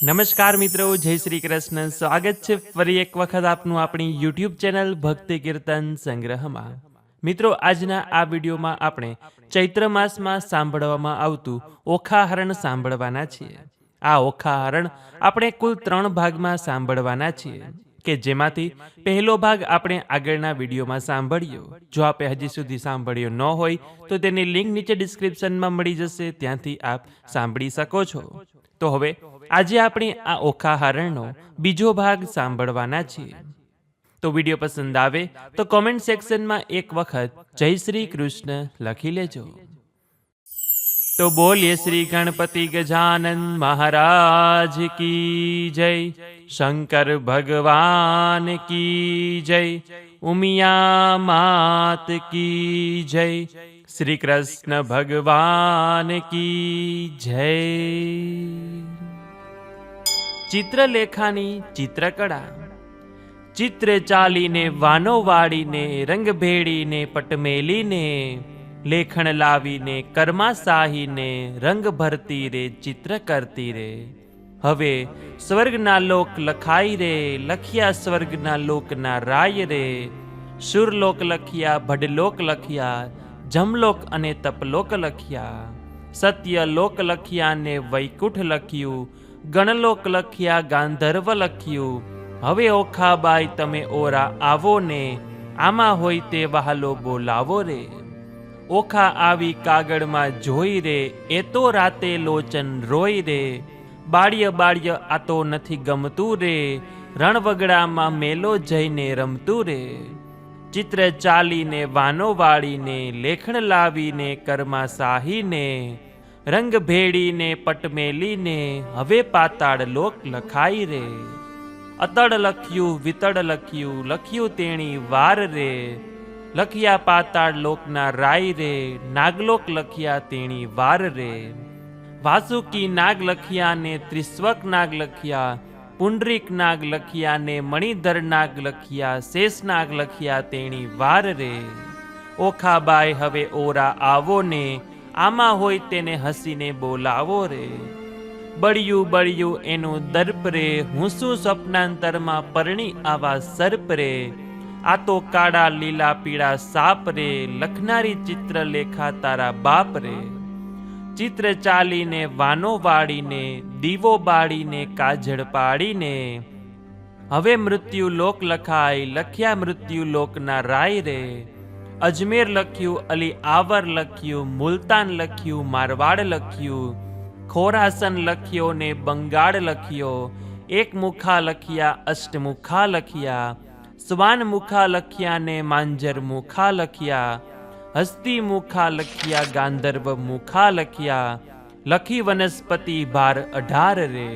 નમસ્કાર મિત્રો, જય શ્રી કૃષ્ણ. સ્વાગત છે ફરી એક વખત આપનું આપણી યુટ્યુબ ચેનલ ભક્તિ કીર્તન સંગ્રહમાં. મિત્રો, આજના આ વિડીયોમાં આપણે ચૈત્ર માસમાં સાંભળવામાં આવતું ઓખાહરણ સાંભળવાના છીએ. આ ઓખાહરણ આપણે કુલ 3 ભાગમાં સાંભળવાના છીએ કે જેમાંથી પહેલો ભાગ આપણે આગળના વિડીયોમાં સાંભળ્યો. જો આપે હજી સુધી સાંભળ્યો ન હોય તો તેની લિંક નીચે ડિસ્ક્રિપ્શનમાં મળી જશે, ત્યાંથી આપ સાંભળી શકો છો. તો હવે આજે આપણે આ ઓખાહરણનો બીજો ભાગ સાંભળવાના છીએ. તો વિડીયો પસંદ આવે તો કોમેન્ટ સેક્શનમાં એક વખત જય શ્રી કૃષ્ણ લખી લેજો. તો બોલીએ શ્રી ગણપતિ ગજાનન મહારાજ કી જય, શંકર ભગવાન કી જય, ઉમિયા માત કી જય, શ્રી કૃષ્ણ ભગવાન કી જય. ચિત્રલેખાની ચિત્રકળા. ચિત્ર ચાલીને વાનો વાળીને, રંગ ભેળીને પટમેલીને, લેખણ લાવીને કર્માશાહીને, રંગ ભરતી રે ચિત્ર કરતી રે. હવે સ્વર્ગના લોક લખાઈ રે, લખ્યા સ્વર્ગના લોકના રાય રે. શુરલોક લખ્યા, ભડલોક લખ્યા, જમલોક અને તપલોક લખ્યા. સત્યલોક લખ્યા ને વૈકુંઠ લખ્યું, ગણલોક લખ્યા, ગાંધર્વ લખ્યું. હવે ઓખાબાઈ તમે ઓરા આવો ને, આમાં હોય તે વહાલો બોલાવો રે. ઓખા આવી કાગળમાં જોઈ રે, એ તો રાતે લોચન રોય રે. બાળ્ય બાળ્ય આ તો નથી ગમતું રે, રણવગડામાં મેલો જઈને રમતું રે. ચિત્ર ચાલીને વાનો વાળીને, લેખણ લાવીને કર્માશાહીને, રંગ ભેળીને પટમેલીને, હવે પાતાળ લોક લખાઈ રે. અતડ લખ્યું, વિતડ લખ્યું, લખ્યું તેણી વાર રે. લખ્યા પાતાળ લોકના રાય રે, નાગલોક લખ્યા તેણી વાર રે. વાસુકી નાગ લખ્યા ને ત્રિસ્વક નાગ લખ્યા, પુંડરીક નાગ લખ્યા ને મણિધર નાગ લખ્યા, શેષ નાગ લખ્યા તેણી વાર રે. ઓખાબાઈ હવે ઓરા આવો ને, આમાં હોય તેને હસીને બોલાવો રે. બળ્યું બળ્યું એનું દર્પ રે, હું શું સ્વપ્નાંતરમાં પરણી આવા સર્પ રે. આ તો કાળા લીલા પીળા સાપ રે, લખનારી ચિત્ર લેખા તારા બાપ રે. ચિત્ર ચાલીને વાનો વાળીને, દીવો બાળીને કાજળ પાડીને, હવે મૃત્યુ લોક લખાય, લખ્યા મૃત્યુ લોકના રાય રે. અજમેર લખ્યું, અલી આવર લખ્યું, મુલતાન લખ્યું, મારવાડ લખ્યું, ખોરાસન લખ્યો ને બંગાળ લખ્યો. એક મુખા લખ્યા, અષ્ટમુખા લખ્યા, સ્વાન મુખા લખ્યા ને માંજર મુખા લખ્યા. હસ્તી મુખા લખ્યા, ગાંધર્વ મુખા લખ્યા, લખી વનસ્પતિ ભાર 18 રે.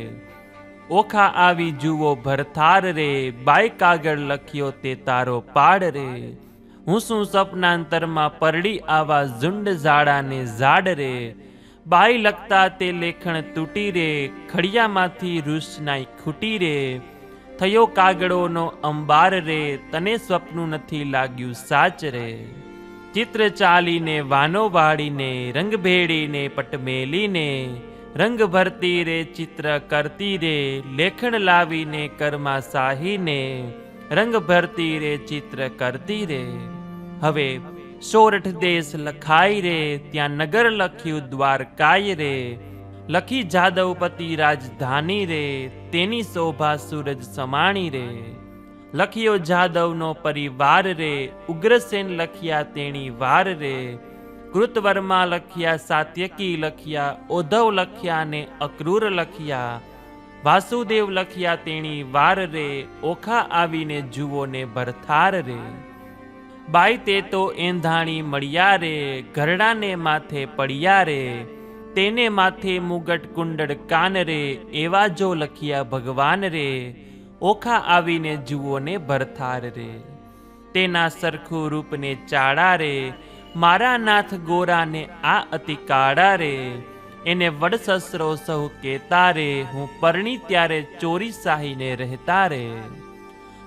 ઓખા આવી જુઓ ભરથાર રે, બાય કાગળ લખ્યો તે તારો પાડ રે. હું શું સપનાંતરમાં પરડી આવા ઝુંડ ઝાડાને ઝાડ રે. બાઈ લખતા તે લેખણ તૂટી રે, ખડિયામાંથી રૂસનાઈ ખૂટી રે. થયો કાગળોનો અંબાર રે, તને સ્વપ્નું નથી લાગ્યું સાચ રે. ચિત્ર ચાલીને વાનો વાળીને, રંગ ભેળીને પટમેલીને, રંગ ભરતી રે ચિત્ર કરતી રે. લેખણ લાવીને કર્માશાહીને, રંગ ભરતી રે ચિત્ર કરતી રે. હવે સોરઠ દેશ લખાઈ રે, ત્યાં નગર લખ્યું દ્વારકાય રે. લખી જાદવપતિ રાજધાની રે, તેની શોભા સૂરજ સમાણી રે. લખ્યો જાદવનો પરિવાર રે, ઉગ્રસેન લખ્યા તેણી વાર રે. કૃતવર્મા લખ્યા, સાત્યકી લખ્યા, ઓધવ લખ્યા ને અક્રૂર લખ્યા. વાસુદેવ લખ્યા તેણી વાર રે, ઓખા આવીને જુઓ ને ભરથાર રે. બાઈ તે તો એંધાણી મળ્યા રે, ઘરડાને માથે પડ્યા રે. તેને માથે મુગટ કુંડળ કાન રે, એવા જો લખ્યા ભગવાન રે. ઓખા આવીને જુઓ ને ભરથાર રે. તેના સરખું રૂપને ચાળા રે, મારા નાથ ગોરાને આ અતિ કાળા રે. એને વડસસરો સહુ કેતા રે, હું પરણી ત્યારે ચોરી સાહીને રહેતા રે.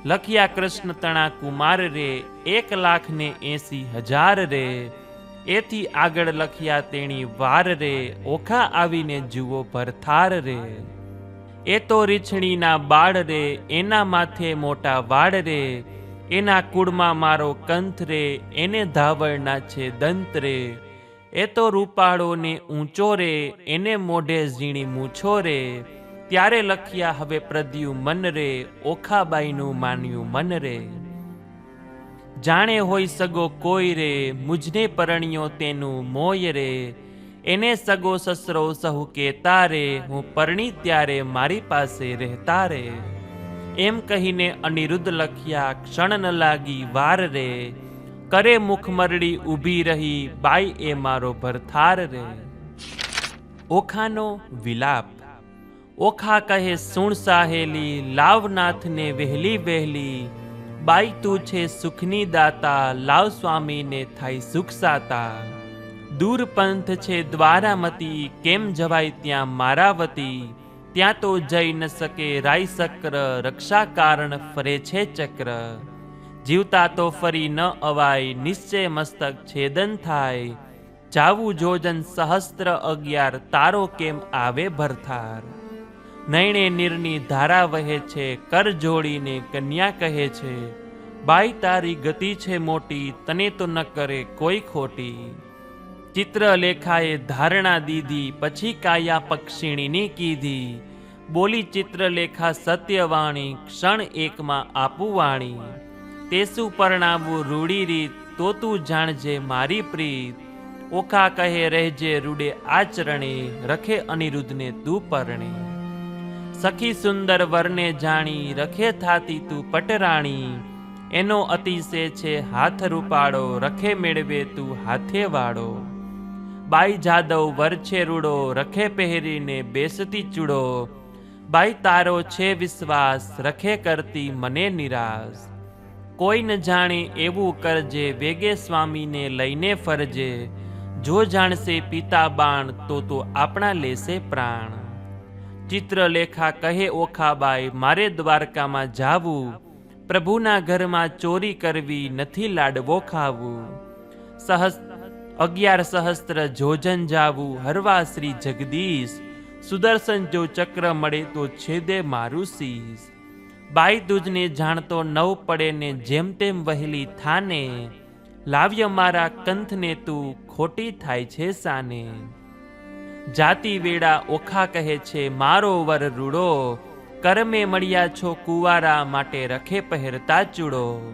લખ્યા કૃષ્ણ તણા કુમાર રે, 1,80,000 રે. એથી આગળ લખ્યા તેણી વાર રે, ઓખા આવીને જુઓ ભરથાર રે. એ તો રીછણીના બાળ રે, એના માથે મોટા વાળ રે, એના કુળમાં મારો કંથ રે, એને ધાવળના છે દંત રે. એ તો રૂપાળો ને ઊંચો રે, એને મોઢે ઝીણી મૂછો રે. ત્યારે લખ્યા હવે પ્રદ્યું મન રે, ઓખાબાઈનું માન્યું મન રે. જાણે હોય સગો કોઈ રે, મુજને પરણ્યો તેનું મોય રે. એને સગો સસરો સહુ કેતા રે, હું પરણી ત્યારે મારી પાસે રહેતા રે. એમ કહીને અનિરુદ્ધ લખ્યા ક્ષણ ન લાગી વાર રે. કરે મુખ મરડી ઊભી રહી, બાઈ એ મારો ભરથાર રે. ઓખાનો વિલાપ. ઓખા કહે સુણ સાહેલી, લાવનાથને વહેલી વહેલી. બાઈ તું છે સુખની દાતા, લાવ સ્વામીને થાય સુખ સાતા. દૂર પંથ છે દ્વારામતી, કેમ જવાય ત્યાં મારાવતી. ત્યાં તો જઈ ન શકે રાય સક્ર, રક્ષા કારણ ફરે છે ચક્ર. જીવતા તો ફરી ન અવાય, નિશ્ચય મસ્તક છેદન થાય. જાવું જોજન સહસ્ત્ર 11, તારો કેમ આવે ભરથાર. નૈણે નીરની ધારા વહે છે, કર જોડીને કન્યા કહે છે. બાઈ તારી ગતિ છે મોટી, તને તો ન કરે કોઈ ખોટી. ચિત્રલેખાએ ધારણા દીધી, પછી કાયા પક્ષિણીની કીધી. બોલી ચિત્રલેખા સત્યવાણી, ક્ષણ એકમાં આપું વાણી. તે શું પરણાવું રૂડી રીત, તો તું જાણજે મારી પ્રીત. ઓખા કહે રહેજે રૂડે આચરણે, રખે અનિરુદ્ધને તું પરણે. સખી સુંદર વરને જાણી, રખે થાતી તું પટરાણી. એનો અતિશય છે હાથ રૂપાળો, રખે મેળવે તું હાથે વાળો. બાઈ જાદવ વર છે રૂડો, રખે પહેરીને બેસતી ચૂડો. બાઈ તારો છે વિશ્વાસ, રખે કરતી મને નિરાશ. કોઈ ન જાણે એવું કરજે, વેગે સ્વામીને લઈને ફરજે. જો જાણશે પિતા બાણ, તો આપણા લેશે પ્રાણ. ચિત્રલેખા કહે ઓખાબાઈ, મારે દ્વારકામાં જાવું. પ્રભુના ઘરમાં ચોરી કરવી, નથી લાડવો ખાવું. 11 સહસ્ત્ર જોજન જાવું, હરવા શ્રી જગદીશ. સુદર્શન જો ચક્ર મળે તો છેદે મારું શીશ. બાઈ તુજને જાણતો નવ પડે ને, જેમ તેમ વહેલી થાને. લાવ્ય મારા કંથને તું, ખોટી થાય છે સાને. જાતિ વેડા ઓખા કહે છે મારો વર રૂડો. કરમે મળ્યા છો કુવારા, માટે રખે પહેરતા ચૂડો.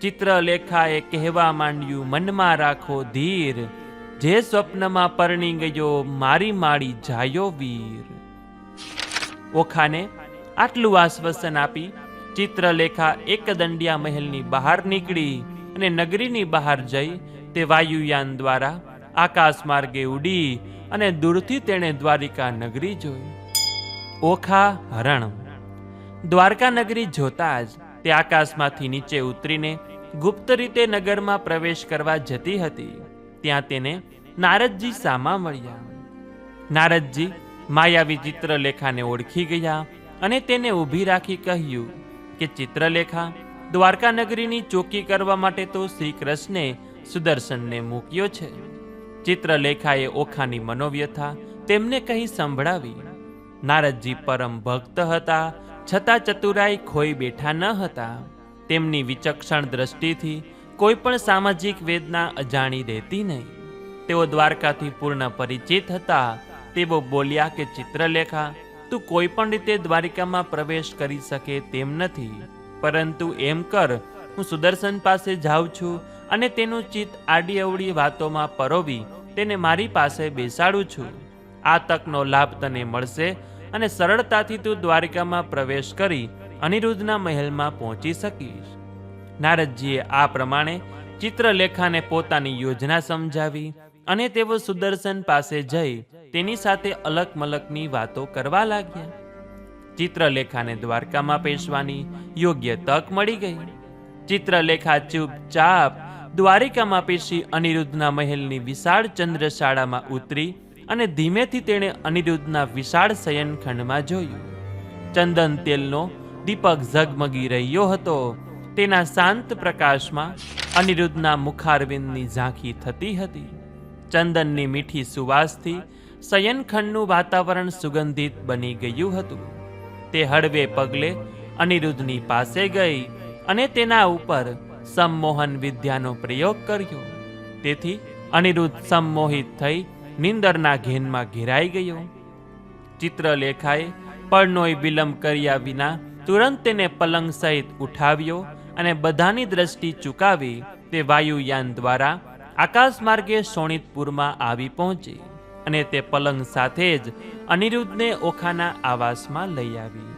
ચિત્રલેખાએ કહેવા માંડ્યું મનમાં રાખો ધીર. જે સ્વપ્નમાં પરણી ગયો, મારી માળી જાયો વીર. ઓખાને આટલું આશ્વાસન આપી ચિત્રલેખા એક દંડિયા મહેલની બહાર નીકળી અને નગરીની બહાર જઈ તે વાયુયાન દ્વારા આકાશ માર્ગે ઉડી અને દૂરથી તેણે દ્વારિકા નગરી જોઈ. ઓખા હરણ. દ્વારકા નગરી જોતા જ તે આકાશમાંથી નીચે ઉતરીને ગુપ્ત રીતે નગરમાં પ્રવેશ કરવા જતી હતી. ત્યાં તેને નારદજી સામા મળ્યા. નારદજી માયાવી ચિત્રલેખાને ઓળખી ગયા અને તેને ઊભી રાખી કહ્યું કે ચિત્રલેખા, દ્વારકા નગરીની ચોકી કરવા માટે તો શ્રી કૃષ્ણે સુદર્શનને મૂક્યો છે. ચિત્રલેખાએ ઓખાની મનોવ્યથા તેમને કહી સંભળાવી. નારદજી પરમ ભક્ત હતા, છતાં ચતુરાઈ ખોઈ બેઠા ન હતા. તેમની વિચક્ષણ દ્રષ્ટિથી કોઈ પણ સામાજિક વેદના અજાણી રહેતી નહીં. તેઓ દ્વારકાથી પૂર્ણ પરિચિત હતા. તેઓ બોલ્યા કે ચિત્રલેખા, તું કોઈ પણ રીતે દ્વારિકામાં પ્રવેશ કરી શકે તેમ નથી, પરંતુ એમ કર, હું સુદર્શન પાસે જાઉં છું અને તેનું ચિત્ત આડી અવળી વાતોમાં પરોવી તેને મારી પાસે બેસાડું છું. આ તકનો લાભ તને મળશે અને સરળતાથી તું દ્વારિકામાં પ્રવેશ કરી અનિરુદ્ધના મહેલમાં પહોંચી શકીશ. નારદજીએ આ પ્રમાણે ચિત્રલેખાને પોતાની યોજના સમજાવી અને તેઓ સુદર્શન પાસે જઈ તેની સાથે અલક મલકની વાતો કરવા લાગ્યા. ચિત્રલેખાને દ્વારકામાં પેશવાની યોગ્ય તક મળી ગઈ. ચિત્રલેખા ચૂપચાપ દ્વારિકામાં પેશી અનિરુદ્ધના મહેલની વિશાળ ચંદ્રશાળામાં ઉતરી અને ધીમેથી તેણે અનિરુદ્ધના વિશાળ શયનખંડમાં જોયું. ચંદન તેલનો દીપક ઝગમગી રહ્યો હતો. તેના શાંત પ્રકાશમાં અનિરુદ્ધના મુખારવિંદની ઝાંખી થતી હતી. ચંદનની મીઠી સુવાસથી શયનખંડનું વાતાવરણ સુગંધિત બની ગયું હતું. તે હળવે પગલે અનિરુદ્ધની પાસે ગઈ અને તેના ઉપર સંમોહન વિદ્યાનો પ્રયોગ કર્યો. તેથી અનિરુદ્ધ સંમોહિત થઈ નિંદરના ઘેનમાં ઘેરાઈ ગયો. ચિત્રલેખાએ પળનોય વિલંબ કર્યા વિના તુરંત તેને પલંગ સહિત ઉઠાવ્યો અને બધાની દ્રષ્ટિ ચૂકાવી તે વાયુયાન દ્વારા આકાશ માર્ગે શોણિતપુરમાં આવી પહોંચી અને તે પલંગ સાથે જ અનિરુદ્ધને ઓખાના આવાસમાં લઈ આવી.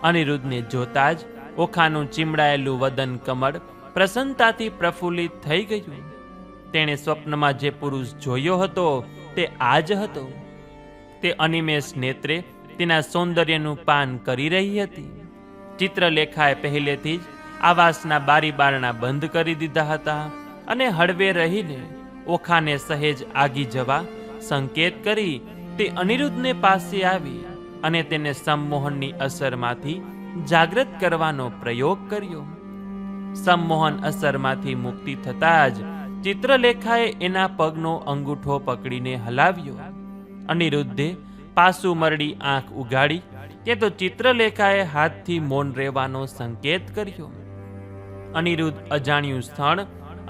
અનિરુદ્ધને જોતા જ ઓખાનું ચીમડાયેલું વદન કમળ પ્રસન્નતાથી પ્રફુલ્લિત થઈ ગયું. તેણે સ્વપ્નમાં જે પુરુષ જોયો હતો તે આ જ હતો. તે અનિમેષ નેત્રે તેના સૌંદર્યનું પાન કરી રહી હતી. ચિત્રલેખાએ પહેલેથી જ આવાસના બારી બારણા બંધ કરી દીધા હતા અને હળવે રહીને ઓખાને સહેજ આગી જવા સંકેત કરી તે અનિરુદ્ધને પાસે આવી અને તેને સંમોહનની અસરમાંથી જાગૃત કરવાનો પ્રયોગ કર્યો. સંમોહન અસરમાંથી મુક્તિ થતાં જ ચિત્રલેખાએ એના પગનો અંગૂઠો પકડીને હલાવ્યો. અનિરુદ્ધે પાસું મરડી આંખ ઉગાડી કે તો ચિત્રલેખાએ હાથથી મૌન રહેવાનો સંકેત કર્યો. અનિરુદ્ધ અજાણ્યું સ્થળ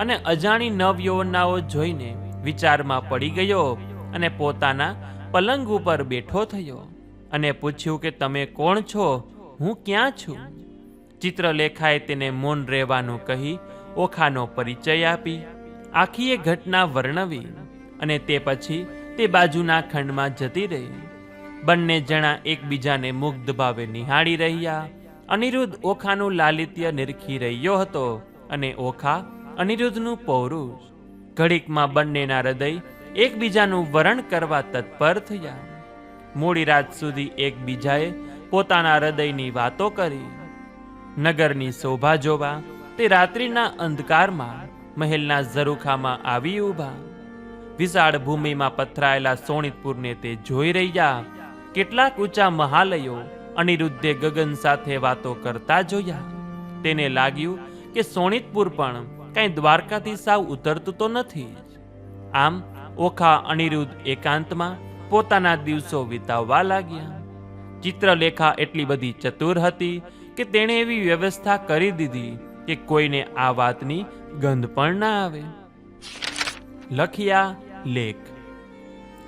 અને અજાણી નવયૌવનાઓ જોઈને વિચારમાં પડી ગયો અને પોતાના પલંગ ઉપર બેઠો થયો અને પૂછ્યું કે તમે કોણ છો, હું ક્યાં છું? ચિત્રલેખાએ તેને મૌન રહેવાનું કહી ઓખાનો પરિચય આપી આખી એ ઘટના વર્ણવી અને તે પછી તે બાજુના ખંડમાં જતી રહી. બંને જણા એકબીજાને મુગ્ધ ભાવે નિહાળી રહ્યા. અનિરુદ્ધ ઓખાનું લાલિત્ય નિરખી રહ્યો હતો અને ઓખા અનિરુદ્ધનું પૌરુષ. ઘડીકમાં બંનેના હૃદય એકબીજાનું વરણ કરવા તત્પર થયા. મોડી રાત સુધી એકબીજાએ પોતાના હૃદયની વાતો કરી. નગરની શોભા જોવા તે રાત્રિના અંધકારમાં મહેલના ઝરૂખામાં આવી ઊભા. વિશાળ ભૂમિમાં પથરાયેલા શોણિતપુરને તે જોઈ રહ્યા. કેટલાક ઊંચા મહાલયો અનિરુદ્ધે ગગન સાથે વાતો કરતા જોયા. તેને લાગ્યું કે શોણિતપુર પણ કંઈ દ્વારકાથી સાવ ઉતરતું તો નથી જ. આમ ઓખા અનિરુદ્ધ એકાંતમાં પોતાના દિવસો વિતાવવા લાગ્યા. ચિત્રલેખા એટલી બધી ચતુર હતી કે તેણે એવી વ્યવસ્થા કરી દીધી કે કોઈને આ વાતની ગંધ પણ ના આવે. લખ્યા લેખ.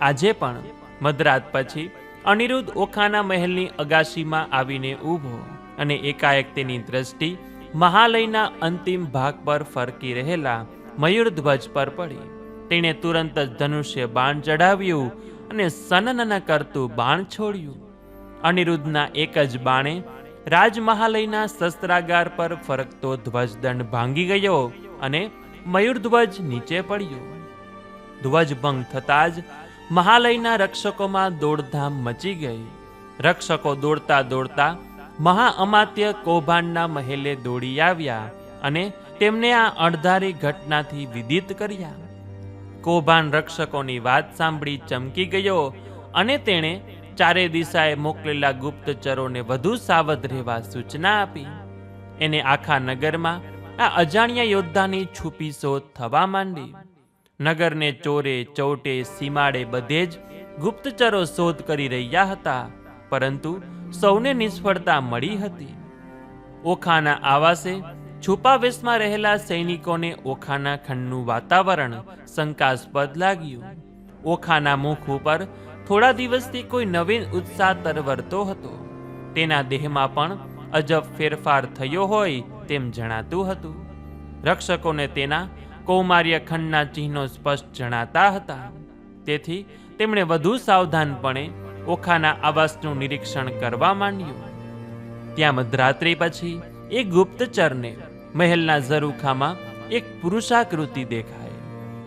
આજે પણ મધરાત પછી અનિરુદ્ધ ઓખાના મહેલની અગાશીમાં આવીને ઊભો અને એકાએક તેની દ્રષ્ટિ મહાલયના અંતિમ ભાગ પર ફરકી રહેલા મયુરધ્વજ પર પડી. તેણે તુરંત જ ધનુષ્ય બાણ ચઢાવ્યું અને સનનન કરતું બાણ છોડ્યું. અનિરુદ્ધના એક જ બાણે રાજમહાલયના શસ્ત્રાગાર પર ફરકતો ધ્વજદંડ ભાંગી ગયો અને મયુરધ્વજ નીચે પડ્યો. ધ્વજભંગ થતાં જ મહાલયના રક્ષકોમાં દોડધામ મચી ગઈ. રક્ષકો દોડતા દોડતા મહાઅમાત્ય કૌભાંડના મહેલે દોડી આવ્યા અને તેમને આ અણધારી ઘટનાથી વિદિત કર્યા. કૌભાંડ રક્ષકોની વાત સાંભળી ચમકી ગયો અને તેણે ચારે દિશાએ મોકલેલા ગુપ્તચરોને વધુ સાવધ રહેવા સૂચના આપી. એને આખા નગરમાં આ અજાણ્યા યોદ્ધાની છુપી શોધ થવા માંડી. નગરને ચોરે ચૌટે સીમાડે બધે જ ગુપ્તચરો શોધ કરી રહ્યા હતા, પરંતુ સૌને નિષ્ફળતા મળી હતી. ઓખાના આવાસે છુપાવેશમાં રહેલા સૈનિકોને ઓખાના ખંડનું વાતાવરણ શંકાસ્પદ લાગ્યું. ઓખાના મુખ ઉપર થોડા દિવસથી કોઈ નવીન ઉત્સાહ તરવરતો હતો. તેના દેહમાં પણ અજબ ફેરફાર થયો હોય તેમ જણાતું હતું. રક્ષકોને તેના કૌમાર્ય ખંડના ચિહ્નો સ્પષ્ટ જણાતા હતા. તેથી તેમણે વધુ સાવધાનપણે ઓખાના આવાસનું નિરીક્ષણ કરવા માંડ્યું. ત્યાં મધરાત્રિ પછી એક ગુપ્તચરને મહેલના ઝરૂખામાં એક પુરુષાકૃતિ દેખાય.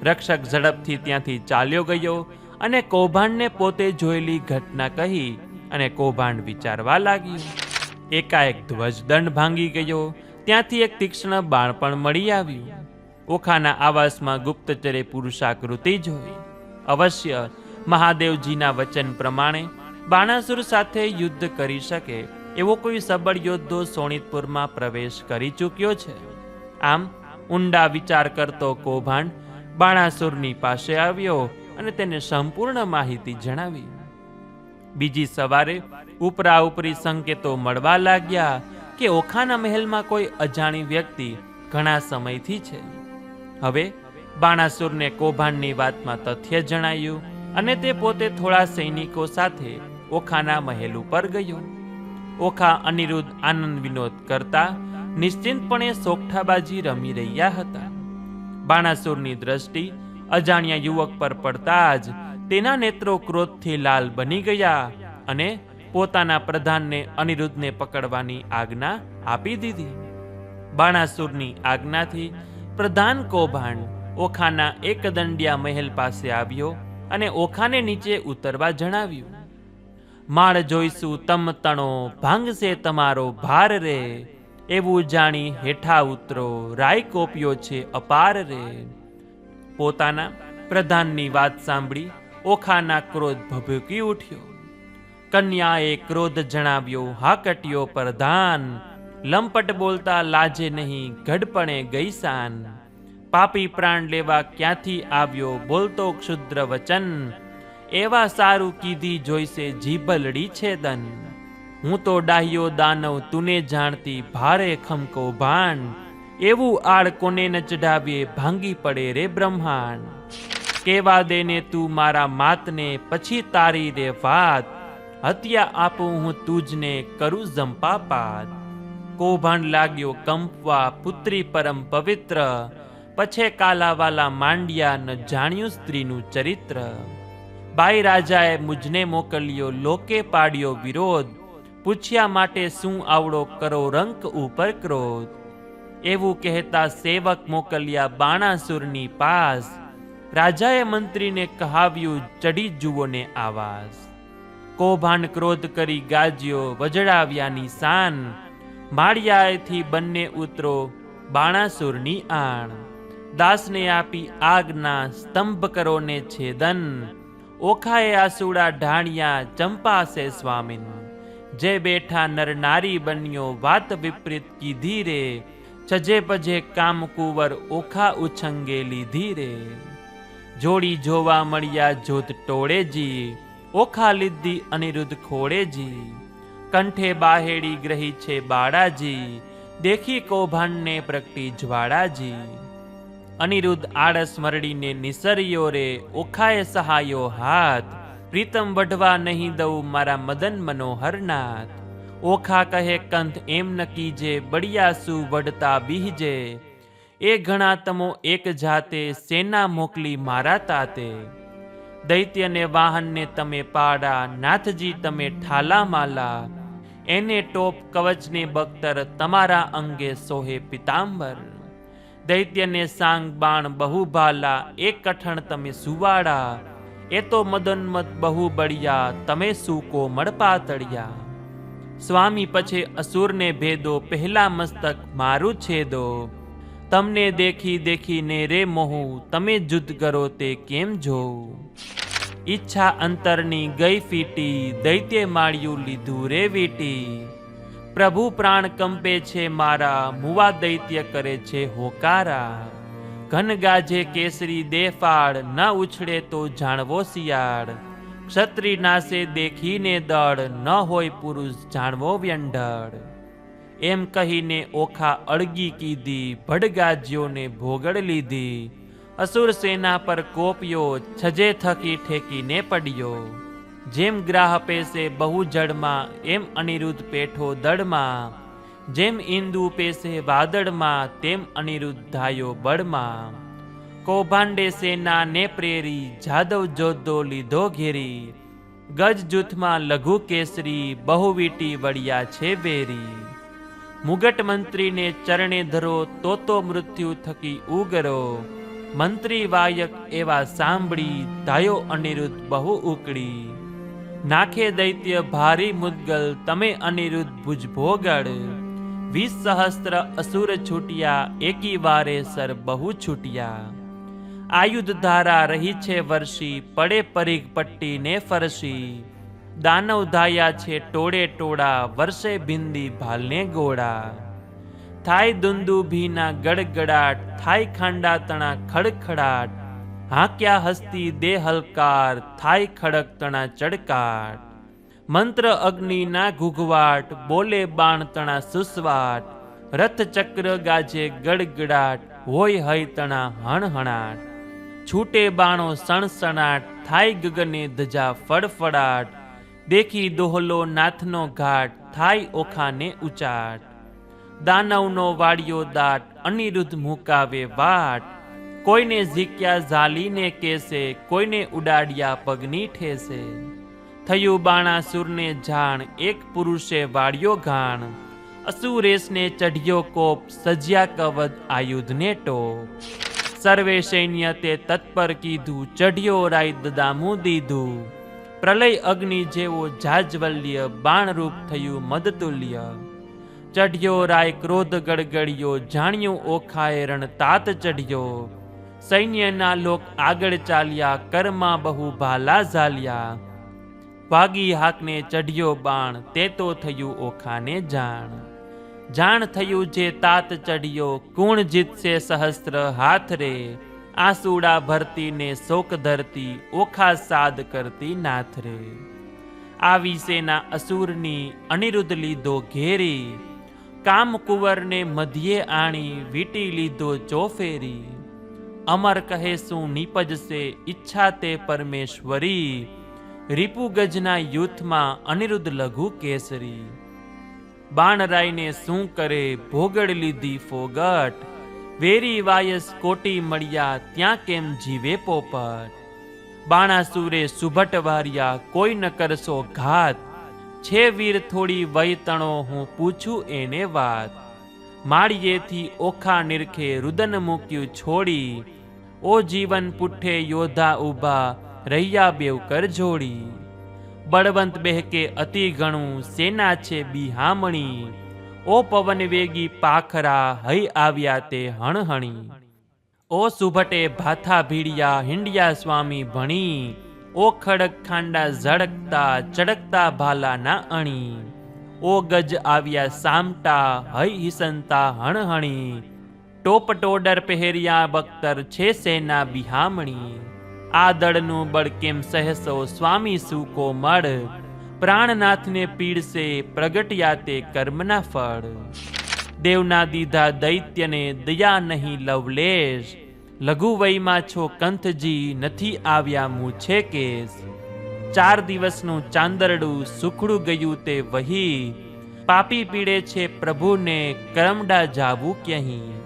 રક્ષક ઝડપથી ત્યાંથી ચાલ્યો ગયો અને કૌભાંડને પોતે જોયેલી ઘટના કહી અને કૌભાંડ વિચારવા લાગ્યું. એકાએક ધ્વજદંડ ભાંગી ગયો. ત્યાંથી એક તીક્ષ્ણ બાણ પણ મળી આવ્યું. ઓખાના આવાસમાં ગુપ્તચરે પુરુષાકૃતિ જોઈ. અવશ્ય મહાદેવજીના વચન પ્રમાણે બાણાસુર સાથે યુદ્ધ કરી શકે એવો કોઈ સબળ યોદ્ધો શોણિતપુરમાં પ્રવેશ કરી ચૂક્યો છે. આમ ઊંડા વિચાર કરતો કૌભાંડ બાણાસુરની પાસે આવ્યો અને તેને સંપૂર્ણ માહિતી જણાવી. બીજી સવારે ઉપરા ઉપરી સંકેતો મળવા લાગ્યા કે ઓખાના મહેલમાં કોઈ અજાણી વ્યક્તિ ઘણા સમયથી છે. હવે બાણાસુરને કૌભાંડની વાતમાં તથ્ય જણાયું અને તે પોતે થોડા સૈનિકો સાથે ઓખાના મહેલ ઉપર ગયો. ઓખા અનિરુદ્ધ આનંદ વિનોદ કરતા નિશ્ચિંતપણે સોગઠાબાજી રમી રહ્યા હતા. બાણાસુરની દ્રષ્ટિ અજાણ્યા યુવક પર પડતા જ તેના નેત્રો ક્રોધથી લાલ બની ગયા અને પોતાના પ્રધાનને અનિરુદ્ધને પકડવાની આજ્ઞા આપી દીધી. બાણાસુરની આજ્ઞાથી પ્રધાન કૌભાંડ ઓખાના એકદંડિયા મહેલ પાસે આવ્યો અને ઓખાને નીચે ઉતરવા જણાવ્યું. માળ જોઈશું તમ તણો ભાંગશે તમારો ભાર રે, એવું જાણી હેઠા ઉતરો રાય કોપ્યો છે અપાર રે. પોતાના પ્રધાનની વાત સાંભળી ઓખાના ક્રોધ ભભૂકી ઉઠ્યો. કન્યાએ ક્રોધ જણાવ્યો હાકટ્યો પ્રધાન, લંપટ બોલતા લાજે નહીં ગઢપણે ગઈ શાન. પાપી પ્રાણ લેવા ક્યાંથી આવ્યો બોલતો ક્ષુદ્ર વચન, એવા સારું કીધી જોઈશે જીભલડી છેદન. હું તો ડાહ્યો દાનવ તુને જાણતી ભારે ખમકો ભાંડ, એવું આળ કોને ન ચઢાવીએ ભાંગી પડે રે બ્રહ્માંડ. કેવા દેને તું મારા માતને પછી તારી રે વાત, હત્યા આપું હું તુજને કરું જંપાપાત. કૌભાંડ લાગ્યો કંપવા પુત્રી પરમ પવિત્ર, પછે કાલાવાલા માંડ્યા ન જાણ્યું સ્ત્રીનું ચરિત્ર. બાઈ રાજાએ મુજને મોકલ્યો લોકે પાડ્યો વિરોધ, પૂછ્યા માટે શું આવડો કરો રંક ઉપર ક્રોધ. એવું કહેતા સેવક મોકલ્યા બાણાસુરની પાસ, રાજાએ મંત્રીને કહાવ્યું ચડી જુઓને આવાસ. કૌભાંડ ક્રોધ કરી ગાજ્યો વજડાવ્યાની શાન, માળિયાએથી બંને ઉતરો બાણાસુરની આણ. દાસને આપી આજ્ઞા સ્તંભ કરો ને છેદન, ઓખાએ આસુડા ઢાણ્યા ચંપાસે સ્વામીન. જે બેઠા નર નારી બન્યો વાત વિપરીત કીધી રે, છજે પજે કામ કુંવર ઓખા ઉછંગે લીધી રે. જોડી જોવા મળ્યા જોત ટોળેજી, ઓખા લીધી અનિરુદ્ધ ખોળેજી. કંઠે બાહેડી ગ્રહી છે બાળાજી, દેખી કૌભાંડને પ્રગટી જ્વાળાજી. અનિરુદ્ધ આળસ મરડીને નિસર્યો રે, ઓખાએ સહાયો હાથ, પ્રીતમ વઢવા નહીં દઉં મારા મદન મનોહરનાથ. ઓખા કહે કંથ એમ ન કીજે, બળિયાસુ વઢતા બીજે. એ ઘણા તમો એક જાતે, સેના મોકલી મારા તાતે. દૈત્યને વાહનને તમે પાડા, નાથજી તમે ઠાલા માલા. એને ટોપ કવચને બખ્તર, તમારા અંગે સોહે પિતાંબર. દૈત્યને સાંગ બાણ બહુ ભાલા, એક કઠણ તમે સુવાડા. એ તો મદનમત બહુ બળિયા, તમે સૂકો મળપાતળિયા. સ્વામી પછી અસુરને ભેદો, પહેલા મસ્તક મારું છેદો. તમને દેખી દેખીને રે મોહું, તમે જુદ્ધ કરો તે કેમ જોઉં. ઈચ્છા અંતરની ગઈ ફીટી, દૈત્ય માળ્યું લીધું રે વીટી. પ્રભુ પ્રાણ કંપે છે મારા, મુવા દૈત્ય કરે છે હોકારા. ઘન ગાજે કેસરી દેફાળ, ન ઉછળે તો જાણવો શિયાળ. ક્ષત્રિ નાસે દેખીને દળ, ન હોય પુરુષ જાણવો વ્યંઢળ. એમ કહીને ઓખા અળગી કીધી, ભડગાજ્યોને ભોગડ લીધી. અસુર સેના પર કોપ્યો, છજે થકી ઠેકીને પડ્યો. જેમ ગ્રાહ પેસે બહુ જળમાં, એમ અનિરુદ્ધ પેઠો દળમાં. જેમ ઇન્દુ પેસે વાદળમાં, તેમ અનિરુદ્ધ ધાયો બળમાં. કૌભાંડે સેના ને પ્રેરી, જાદવ જોધો લીધો ઘેરી. ગજ જૂથમાં લઘુ કેસરી, બહુવીટી વળ્યા છે વેરી. મુગટ મંત્રીને ચરણે ધરો, તો મૃત્યુ થકી ઉગરો. મંત્રી વાયક એવા સાંભળી, ધાયો અનિરુદ્ધ બહુ ઉકળી. નાખે દૈત્ય ભારી મુદ્ગલ, તમે અનિરુદ્ધ ભુજ ભોગળ. 20 સહસ્ત્ર અસુર છૂટ્યા, એકી વારે સર બહુ છૂટ્યા. આયુધ ધારા રહી છે વર્ષી, પડે પરીગ પટ્ટી ને ફરસી. દાનવ ધાયા છે ટોળે ટોળા, વર્ષે ભિંદી ભાલને ગોળા. થાય દુંદુભીના ગડગડાટ, થાય ખાંડા તણા ખડખડાટ. હાંક્યા હસ્તી દે હલકાર, થાય ખડક તણા ચડકાટ. મંત્ર અગ્નિના ઘૂઘવાટ, બોલે બાણ તણા સુસવાટ, રથ ચક્ર ગાજે ગડગડાટ, હોય હૈ તણા હણહણાટ, છૂટે બાણો સણસણાટ, થાય ગગને ધજા ફડફડાટ, દેખી દોહલો નાથનો ઘાટ, થાય ઓખાને ઉચાટ, દાનવનો વાડિયો દાટ, અનિરુદ્ધ મુકાવે વાટ, કોઈને ઝીક્યા ઝાલીને કેસે, કોઈને ઉડાડ્યા પગની ઠેસે, થયું બાણાસુરને જાણ, એક પુરુષે વાળ્યો ઘાણ, અસુરેશને ચઢ્યો કોપ, સજ્યા કવદ આયુધને ટોપ, સર્વે સૈન્ય તે તત્પર કીધું, ચઢ્યો રાય દદામું દીધું, પ્રલય અગ્નિ જેવો જાજવલ્ય, બાણરૂપ થયું મદતુલ્ય, ચઢ્યો રાય ક્રોધ ગડગડિયો, જાણ્યું ઓખાએ રણ તાત ચઢ્યો, સૈન્યના લોક આગળ ચાલ્યા, કર્મા બહુ ભાલા ઝાલ્યા, વાગી હાકને ચઢ્યો બાણ, તે તો થયું ઓખાને જાણ, જાણ થયું જે તાત ચઢ્યો, કુણ જીતશે સહસ્ત્ર હાથ રે, આસુડા ભરતી ને શોક ધરતી, ઓખા સાદ કરતી નાથ રે, આવી સેના અસુરની, અનિરુદ્ધ લીધો ઘેરી, કામ કુંવરને મધ્યે આણી, વીટી લીધો ચોફેરી, અમર કહે શું નીપજશે, ઈચ્છા તે પરમેશ્વરી, રીપુ ગજના યુથમાં અનિરુદ્ધ લઘુ કેસરી, બાણરાયને શું કરે, ભોગડ લીધી ફોગટ, વેરી વાયસ કોટી મળ્યા, ત્યાં કેમ જીવે પોપટ, બાણાસુરે સુભટ વાર્યા, કોઈ ન કરશો ઘાત, છે વીર થોડી વૈતણો, હું પૂછું એને વાત, માળીએથી ઓખા નિરખે, રુદન મૂક્યું છોડી, ઓ જીવન પુઠ્ઠે યોધા ઊભા, રહ્યા બેવ કર જોડી, બળવંત બહેકે અતિ ઘણું, સેના છે બિહામણી, ઓ પવન વેગી પાખરા, હઈ આવ્યા તે હણહણી, ઓ સુભટે ભાથા ભીડિયા, હિંડિયા સ્વામી ભણી, ઓ ખડક ખાંડા ઝળકતા, ચડકતા ભાલા ના અણી, ઓ ગજ આવ્યા સામટા, હઈ હિસંતા હણહણી, ટોપ ટોડર પહેર્યા બખ્તર, છે સેના બિહામણી, આ દળનું બળ કેમ સહેસો, સ્વામી સૂકો મળ, પ્રાણનાથને પીડશે, પ્રગટ્યા તે કર્મના ફળ, દેવના દીધા દૈત્યને, દયા નહીં લવલેશ, લઘુ વયમાં છો કંથજી, નથી આવ્યા મૂછે કેસ, 4 દિવસનું ચાંદરડું, સુખડું ગયું તે વહી, પાપી પીડે છે પ્રભુને, કરમડા જાવું ક્યહીં,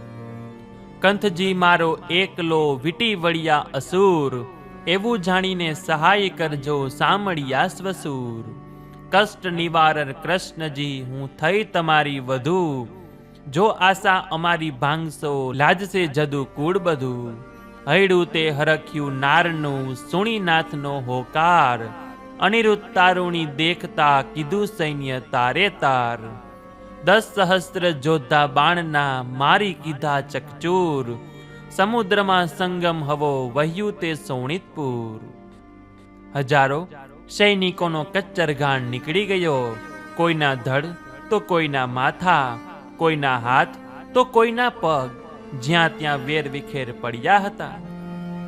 કંથજી મારો એકલો, વીટી વળ્યા અસુર, એવું જાણીને સહાય કરજો, સામળિયા સ્વસુર, કષ્ટ નિવારણ કૃષ્ણજી, હું થઈ તમારી વધુ, જો આશા અમારી ભાંગશો, લાજશે જદુ કુળ બધું, હૈડું તે હરખ્યું નારનું, સુણીનાથનો હોકાર, અનિરુદ્ધ તારુણી દેખતા, કીધું સૈન્ય તારે તાર, 10 સહસ્ત્ર જોધા બાણના, મારી કીધા ચકચૂર, સમુદ્રમાં સંગમ હવો, વહ્યું તે સોણિતપુર, હજારો સૈનિકોનો કચ્ચરઘાણ નીકળી ગયો, કોઈના ધડ તો કોઈના માથા, કોઈના હાથ તો કોઈના પગ, જ્યાં ત્યાં વેર વિખેર પડ્યા હતા,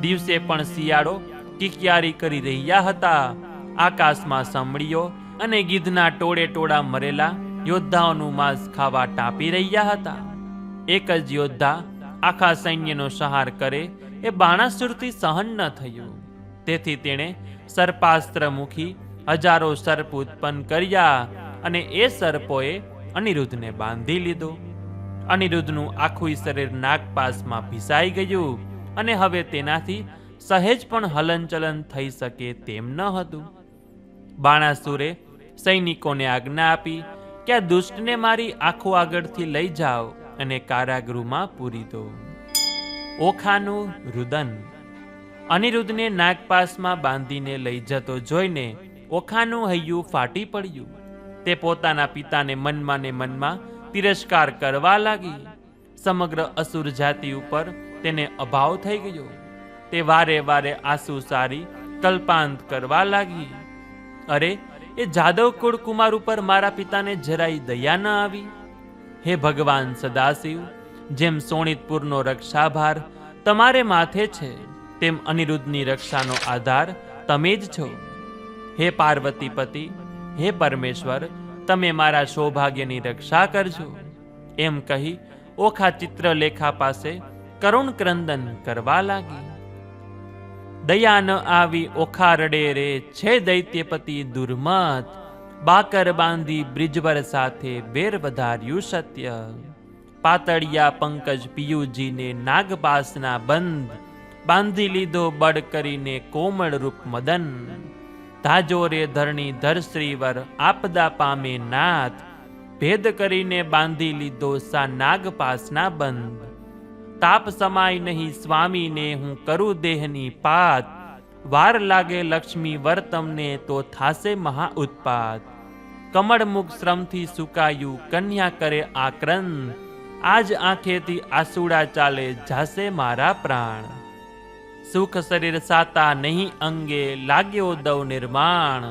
દિવસે પણ શિયાળો કિકિયારી કરી રહ્યા હતા, આકાશમાં સમળીઓ અને ગીધના ટોળે ટોળા મરેલા યોદ્ધાઓનું માંસ ખાવા ટાંપી રહ્યા હતા, એક જ યોદ્ધા આખા સૈન્યનો સંહાર કરે એ બાણાસુરથી સહન ન થયું, તેથી તેણે સર્પાસ્ત્ર મૂકી હજારો સર્પ ઉત્પન્ન કર્યા, અને એ સર્પોએ અનિરુદ્ધને બાંધી લીધો, અનિરુદ્ધનું આખું શરીર નાગપાસમાં ભીસાઈ ગયું, અને હવે તેનાથી સહેજ પણ હલનચલન થઈ શકે તેમ ન હતું, બાણાસુરે સૈનિકોને આજ્ઞા આપી કે આ દુષ્ટને મારી આંખો આગળથી લઈ જાઓ અને કારાગૃહમાં પૂરી દો. ઓખાનું રુદન. અનિરુદ્ધને નાગપાસમાં બાંધીને લઈ જતો જોઈને ઓખાનું હૈયું ફાટી પડ્યું. તે પોતાના પિતાને મનમાં ને મનમાં તિરસ્કાર કરવા લાગી. સમગ્ર અસુર જાતિ ઉપર તેને અભાવ થઈ ગયો. તે વારે વારે આંસુ સારી કલ્પાંત કરવા લાગી. અરે, એ જાદવ કુળ કુમાર ઉપર મારા પિતાને જરાય દયા ન આવી. હે ભગવાન સદાશિવ, જેમ સોણિતપુરનો રક્ષાભાર તમારે માથે છે, તેમ અનિરુદ્ધની રક્ષાનો આધાર તમે જ છો. હે પાર્વતીપતિ, હે પરમેશ્વર, તમે મારા સૌભાગ્યની રક્ષા કરજો. એમ કહી ઓખા ચિત્રલેખા પાસે કરુણ ક્રંદન કરવા લાગી. દયા ન આવી ઓખા રડે રે, છે દૈત્યપતિ દુર્મત, બાકર બાંધી બ્રિજવર સાથે બેર વધાર્યું સત્ય. પાતળિયા પંકજ પિયુજીને નાગપાસના બંધ, બાંધી લીધો બળ કરીને કોમળ રૂપ મદન. ધાજો રે ધરણી ધર શ્રીવર, આપદા પામે નાથ, ભેદ કરીને બાંધી લીધો સા નાગપાસના બંધ. તાપ સમાય નહીં સ્વામીને, હું કરું દેહની પાત, વાર લાગે લક્ષ્મી વર તમને તો થાશે મહા ઉત્પાત. કમળમુખ શ્રમથી સુકાયું, કન્યા કરે આક્રંદ, આજ આંખેથી આસુડા ચાલે જાશે મારા પ્રાણ. સુખ શરીર સાતા નહીં અંગે, લાગ્યો દવ નિર્માણ,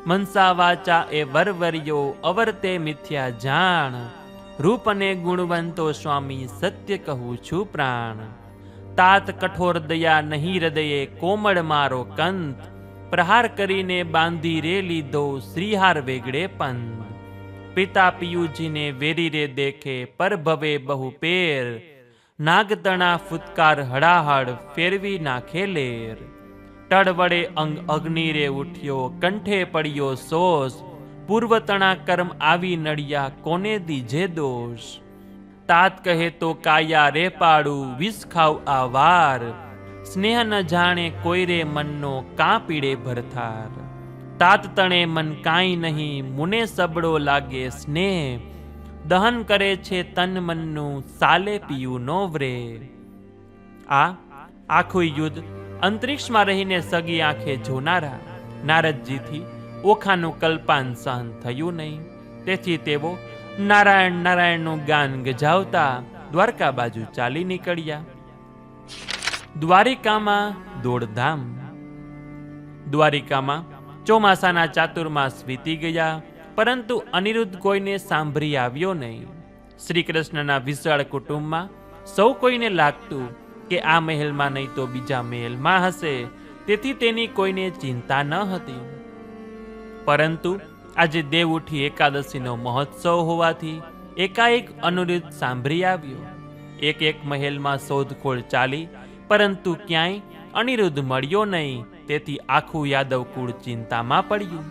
મનસા વાચા એ વરવર્યો, અવરતે મિથ્યા જાણ. રૂપ અને ગુણવંતો સ્વામી, સત્ય કહું છું પ્રાણ. તાત કઠોર દયા નહીં હૃદયે, કોમળ મારો કંત, પ્રહાર કરીને બાંધી રે લીધો શ્રીહાર વેગડે પંથ. પિતા પિયુજીને વેરી રે દેખે, પર ભવે બહુ પેર, નાગતણા ફૂત્કાર હડાહડ, ફેરવી નાખે લેર. ટળ વડે અંગ અગ્નિ રે ઉઠ્યો, કંઠે પડ્યો સોસ, પૂર્વતણા કર્મ આવી નડિયા, કોને દીજે દોષ. તાત કહે તો કાયા રે પાડું, વિષ ખાવ આ વાર, સ્નેહ ન જાણે કોઈ રે મનનો, કાં પીડે ભરથાર. તાત તણે મન કાંઈ નહીં, મુને સબળો લાગે સ્નેહ, દહન કરે છે તન મનનું, સાલે પીયું નો વ્રે. આ આખું યુદ્ધ અંતરિક્ષમાં રહીને સગી આંખે જોનારા નારદજીથી ઓખાનું કલ્પાન સહન થયું નહીં. તેથી તેઓ નારાયણ નારાયણનું ગાન ગજાવતા દ્વારકા બાજુ ચાલી નીકળ્યા. દ્વારિકામાં દોડધામ. દ્વારિકામાં ચોમાસાના ચાતુર્માસ વીતી ગયા, પરંતુ અનિરુદ્ધ કોઈને સાંભળી આવ્યો નહીં. શ્રી કૃષ્ણના વિશાળ કુટુંબમાં સૌ કોઈને લાગતું કે આ મહેલમાં નહીં તો બીજા મહેલમાં હશે, તેથી તેની કોઈને ચિંતા ન હતી. પરંતુ આજે દેવઉઠી એકાદશીનો મહોત્સવ હોવાથી એકાએક અનિરુદ્ધ સાંભળી આવ્યો. એક એક મહેલમાં શોધખોળ ચાલી, પરંતુ ક્યાંય અનિરુદ્ધ મળ્યો નહીં. તેથી આખું યાદવ કુળ ચિંતામાં પડ્યું.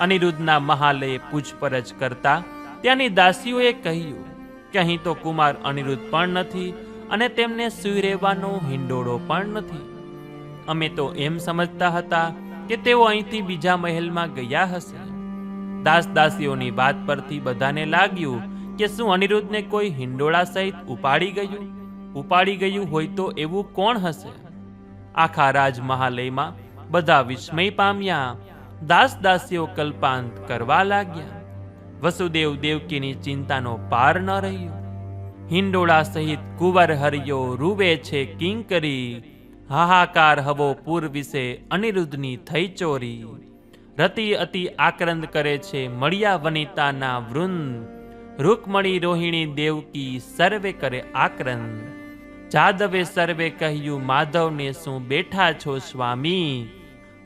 અનિરુદ્ધના મહાલયે પૂછપરછ કરતા ત્યાંની દાસીઓએ કહ્યું કે અહીં તો કુમાર અનિરુદ્ધ પણ નથી અને તેમને સૂઈ રહેવાનો હિંડોળો પણ નથી. અમે તો એમ સમજતા હતા કે તેઓ અહીંથી બીજા મહેલમાં ગયા હશે. દાસ દાસીઓની વાત પરથી બધાને લાગ્યું કે શું અનિરુદ્ધને કોઈ હિંડોળા સહિત ઉપાડી ગયું હોય તો એવું કોણ હશે? આખા રાજમહાલયમાં બધા વિસ્મય પામ્યા. દાસ દાસીઓ કલ્પાંત કરવા લાગ્યા. વસુદેવ દેવકીની ચિંતાનો પાર ન રહ્યો. હિંડોળા સહિત કુંવર હરિયો રૂવે છે કિંકરી, હાહાકાર હવો પૂર વિશે અનિરુદ્ધની થઈ ચોરી. રતિ અતિ આક્રંદ કરે છે મળ્યા વનિતાના વૃંદ, રૂકમણી રોહિણી દેવકી સર્વે કરે આક્રંદ. જાદવે સર્વે કહ્યું માધવને શું બેઠા છો સ્વામી,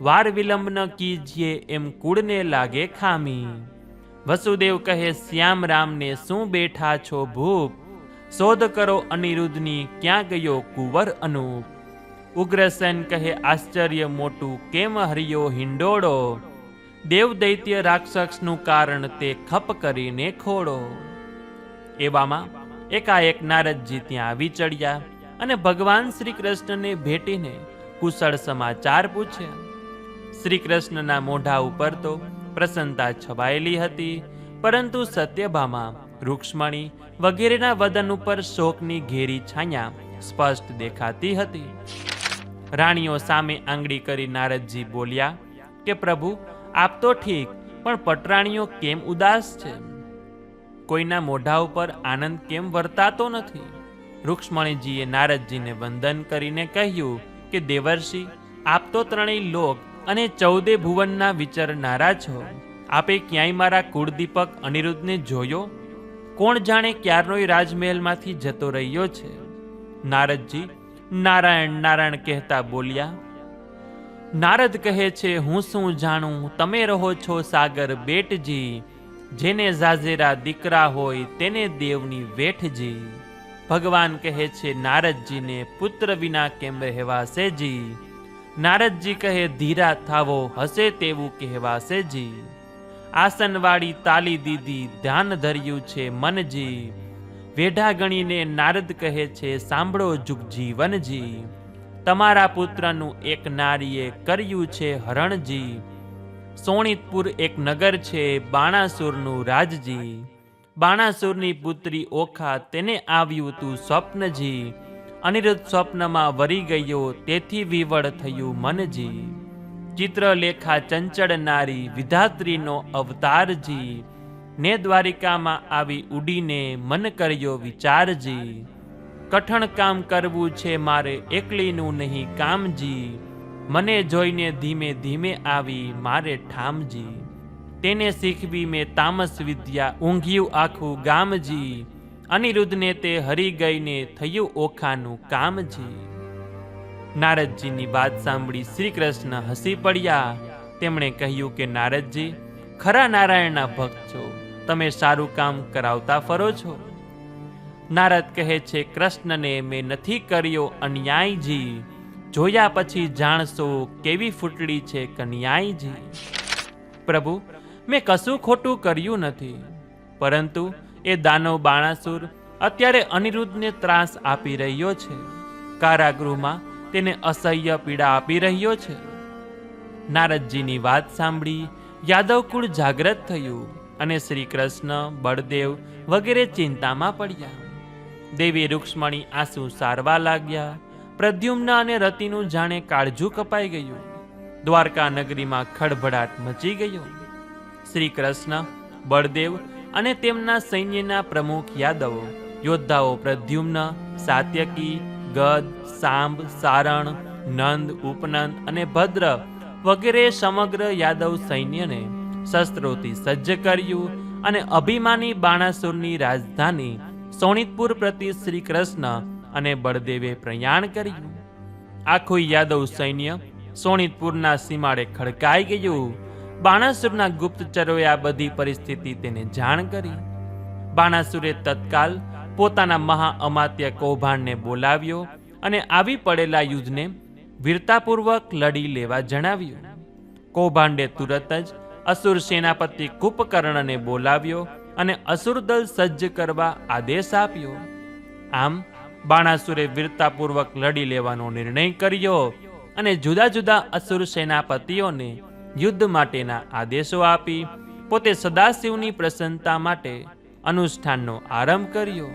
વાર વિલંબ ન કીજીએ એમ કુળને લાગે ખામી. વસુદેવ કહે શ્યામ રામને શું બેઠા છો ભૂપ, શોધ કરો અનિરુદ્ધની ક્યાં ગયો કુંવર અનૂપ. ઉગ્રસેન કહે આશ્ચર્ય મોટું કેમ હરિયો હિંડોળો, દેવ દૈત્ય રાક્ષસનું કારણ તે ખપ કરીને ખોડો. એવામાં એકાએક નારદજી ત્યાં આવી ચડ્યા અને ભગવાન શ્રી કૃષ્ણને ભેટીને કુશળ સમાચાર પૂછ્યા. શ્રી કૃષ્ણના મોઢા ઉપર તો પ્રસન્નતા છવાયેલી હતી, પરંતુ સત્યભામા, રૂક્ષ્મણી વગેરેના વદન ઉપર શોકની ઘેરી છાયા સ્પષ્ટ દેખાતી હતી. રાણીઓ સામે આંગળી કરી નારદજી બોલ્યા કે પ્રભુ આપ તો ઠીક, પણ પટરાણીઓ કેમ ઉદાસ છે? કોઈના મોઢા ઉપર આનંદ કેમ વર્તાતો નથી? રૂક્ષ્મણીજીએ નારદજીને વંદન કરીને કહ્યું કે દેવર્ષિ, આપ તો ત્રણેય લોક અને 14 ભુવનના વિચરનારા છો. આપે ક્યાંય મારા કુળદીપક અનિરુદ્ધને જોયો? કોણ જાણે ક્યારનોય રાજમહેલમાંથી જતો રહ્યો છે. નારદજી નારાયણ નારાયણ કહેતા બોલ્યા, નારદ કહે છે, હું શું જાણું, તમે રહો છો સાગર બેટજી, જેને જાજેરા દીકરા હોય તેને દેવની વેઠજી. ભગવાન કહે છે નારદજીને, પુત્ર વિના કેમ રહેવાશે જી. નારદજી કહે, ધીરા થાવો, હશે તેવું કહેવાશે જી. આસનવાળી તાલી દીધી, ધ્યાન ધર્યું છે મનજી. વેઢા ગણીને નારદ કહે છે, સાંભળો જુગ જીવનજી. તમારા પુત્રનું એક નારીએ કર્યું છે હરણજી. સોણિતપુર એક નગર છે, બાણાસુરનું રાજજી. બાણાસુરની પુત્રી ઓખા, તેને આવ્યું તું સ્વપ્નજી. અનિરુદ્ધ સ્વપ્નમાં વરી ગયો, તેથી વિવળ થયું મનજી. ચિત્રલેખા ચંચળ નારી, વિધાત્રીનો અવતારજી. ને દ્વારિકામાં આવી ઉડીને મન કર્યો વિચારજી. કઠણ કામ કરવું છે મારે, એકલીનું નહીં કામજી. મને જોઈને ધીમે ધીમે આવી મારે ઠામજી. તેને શીખવી મેં તામસ વિદ્યા, ઊંઘ્યું આખું ગામજી. અનિરુદ્ધને તે હરી ગઈને થયું ઓખાનું કામજી. નારદજીની વાત સાંભળી શ્રી કૃષ્ણ હસી પડ્યા. તેમણે કહ્યું કે નારદજી, ખરા નારાયણના ભક્ત છો, તમે સારું કામ કરાવતા ફરો છો. નારદ કહે છે, કૃષ્ણને મેં નથી કર્યો અન્યાયજી. જોયા પછી જાણશો કેવી ફૂટડી છે કન્યાઈજી. પ્રભુ, મેં કશું ખોટું કર્યું નથી, પરંતુ એ દાનવ બાણાસુર અત્યારે અનિરુદ્ધને ત્રાસ આપી રહ્યો છે. કારાગૃહમાં તેને અસહ્ય પીડા આપી રહ્યો છે. નારદજીની વાત સાંભળી યાદવ કુળ જાગ્રત થયું અને શ્રી કૃષ્ણ, બળદેવ વગેરે ચિંતામાં પડ્યા. દેવી રૂક્ષ્મણી આંસુ સારવા લાગ્યા. પ્રદ્યુમ્ન અને રતિનું જાણે કાળજું કપાઈ ગયું. દ્વારકા નગરીમાં ખળભળાટ મચી ગયો. શ્રી કૃષ્ણ, બળદેવ અને તેમના સૈન્યના પ્રમુખ યાદવો યોદ્ધાઓ પ્રદ્યુમ્ન, સાત્યકી, ગદ, સાંબ, સારણ, નંદ, ઉપનંદ અને ભદ્ર વગેરે સમગ્ર યાદવ સૈન્યને શસ્ત્રોથી સજ્જ કર્યું અને અભિમાની બાણાસુરની રાજધાની સોણિતપુર પ્રતિ શ્રી કૃષ્ણ અને બળદેવે પ્રયાણ કર્યું. આખું યાદવ સૈન્ય સોણિતપુરના સીમાડે ખડકાઈ ગયું. બાણાસુરના ગુપ્તચરોએ આ બધી પરિસ્થિતિ તેને જાણ કરી. બાણાસુરે તત્કાલ પોતાના મહા અમાત્ય કૌભાંડને બોલાવ્યો અને આવી પડેલા યુદ્ધને વીરતાપૂર્વક લડી લેવા જણાવ્યું. કૌભાંડે તુરત જ અસુર સેનાપતિ કુંભકર્ણને બોલાવ્યો અને અસુરદળ સજ્જ કરવા આદેશ આપ્યો. આમ બાણાસુરે વીરતાપૂર્વક લડી લેવાનો નિર્ણય કર્યો અને જુદા જુદા અસુર સેનાપતિઓને યુદ્ધ માટેના આદેશો આપી પોતે સદાશિવની પ્રસન્નતા માટે અનુષ્ઠાનનો આરંભ કર્યો.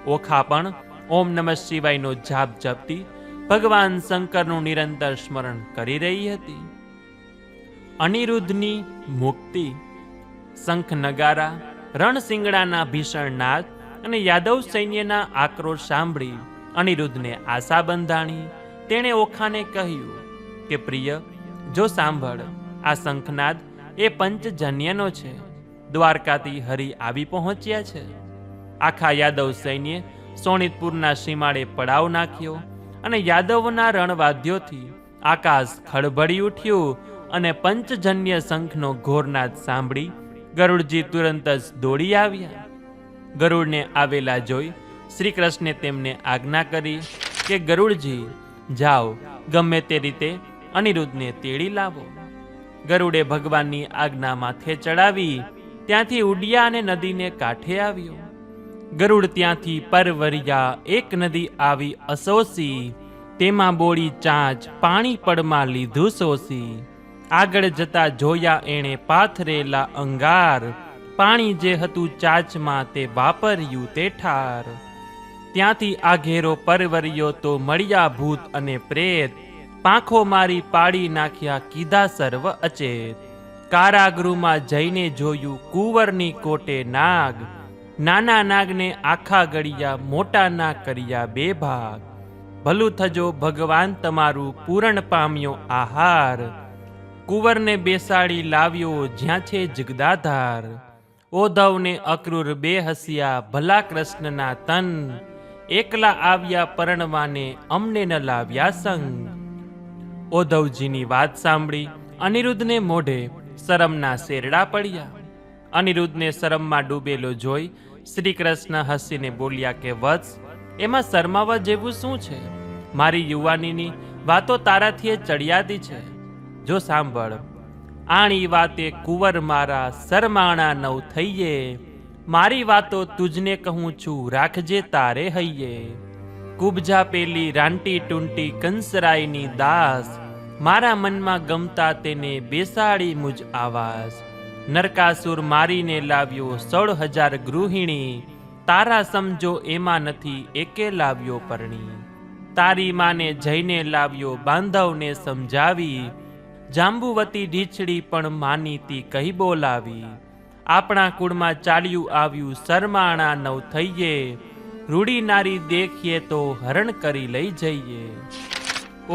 ઓખા પણ ઓમ નમઃ શિવાયનો જાપ જપતી ભગવાન શંકરનું નિરંતર સ્મરણ કરી રહી હતી. અનિરુદ્ધની મુક્તિ. શંખ નગારા, રણસિંગડાના ભીષણ નાદ અને યાદવ સૈન્યના આક્રોશ સાંભળી અનિરુદ્ધને આશા બંધાણી. તેણે ઓખાને કહ્યું કે પ્રિય, જો સાંભળ, આ શંખનાદ એ પંચજન્યનો છે. દ્વારકાથી હરિ આવી પહોંચ્યા છે. આખા યાદવ સૈન્ય સોણિતપુરના સીમાડે પડાવ નાખ્યો અને યાદવના રણવાદ્યોથી આકાશ ખળભળી ઉઠ્યું અને પંચજન્ય શંખનો ઘોરનાદ સાંભળી ગરુડજી તુરંત જ દોડી આવ્યા. ગરુડને આવેલા જોઈ શ્રી કૃષ્ણે તેમને આજ્ઞા કરી કે ગરુડજી, જાઓ, ગમે તે રીતે અનિરુદ્ધને તેડી લાવો. ગરુડે ભગવાનની આજ્ઞા માથે ચડાવી ત્યાંથી ઉડ્યા અને નદીને કાંઠે આવ્યો. ગરુડ ત્યાંથી પરવરિયા એક નદી આવી અસોસી, તેમાં બોળી ચાંચ પાણી પડમાં લીધું સોસી. આગળ જતા જોયા એણે પાથરેલા અંગાર, પાણી જે હતું ચાચમાં તે વાપર્યું તે ઠાર. ત્યાંથી આઘેરો પરવરિયો તો મળ્યા ભૂત અને પ્રેત, પાંખો મારી પાડી નાખ્યા કીધા સર્વ અચેત. કારાગૃહમાં જઈને જોયું કુંવરની કોટે નાગ, નાના નાગને આખા ગળ્યા, મોટા નાગ કર્યા બે ભાગ. ભલું થજો ભગવાન તમારું પૂરણ પામ્યો આહાર, કુંવરને બેસાડી લાવ્યો જ્યાં છે જગદાધાર. ઓધવને અક્રૂર બે હસ્યા ભલા કૃષ્ણના તન, એકલા આવ્યા પરણવાને અમને ન લાવ્યા સંગ. ઉદ્ધવજીની વાત સાંભળી અનિરુદ્ધને મોઢે શરમના શેરડા પડ્યા. અનિરુદ્ધને શરમમાં ડૂબેલો જોઈ શ્રી કૃષ્ણ હસીને બોલ્યા કે વત્સ, એમાં શરમાવા જેવું શું છે? મારી યુવાનીની વાતો તારાથી ચડિયાતી છે. જો સાંભળ, આણી વાતે કુંવર મારા શરમાણા નવ થઈએ. મારી વાતો તુજને કહું છું, રાખજે તારે હૈયે. કુબજા પેલી રાંટી ટૂંટી કંસરાયની દાસ, મારા મનમાં ગમતા તેને બેસાડી મુજ આવાસ. નરકાસુર મારીને લાવ્યો 16,000 ગૃહિણી, તારા સમજો એમાં નથી એકે લાવ્યો પરણી. તારી માને જઈને લાવ્યો બાંધવને સમજાવી, જાંબુવતી ઢીછડી પણ માનીતી કહી બોલાવી. આપણા કુળમાં ચાલ્યું આવ્યું શરમાણા નવ થઈએ, રૂડી નારી દેખીએ તો હરણ કરી લઈ જઈએ.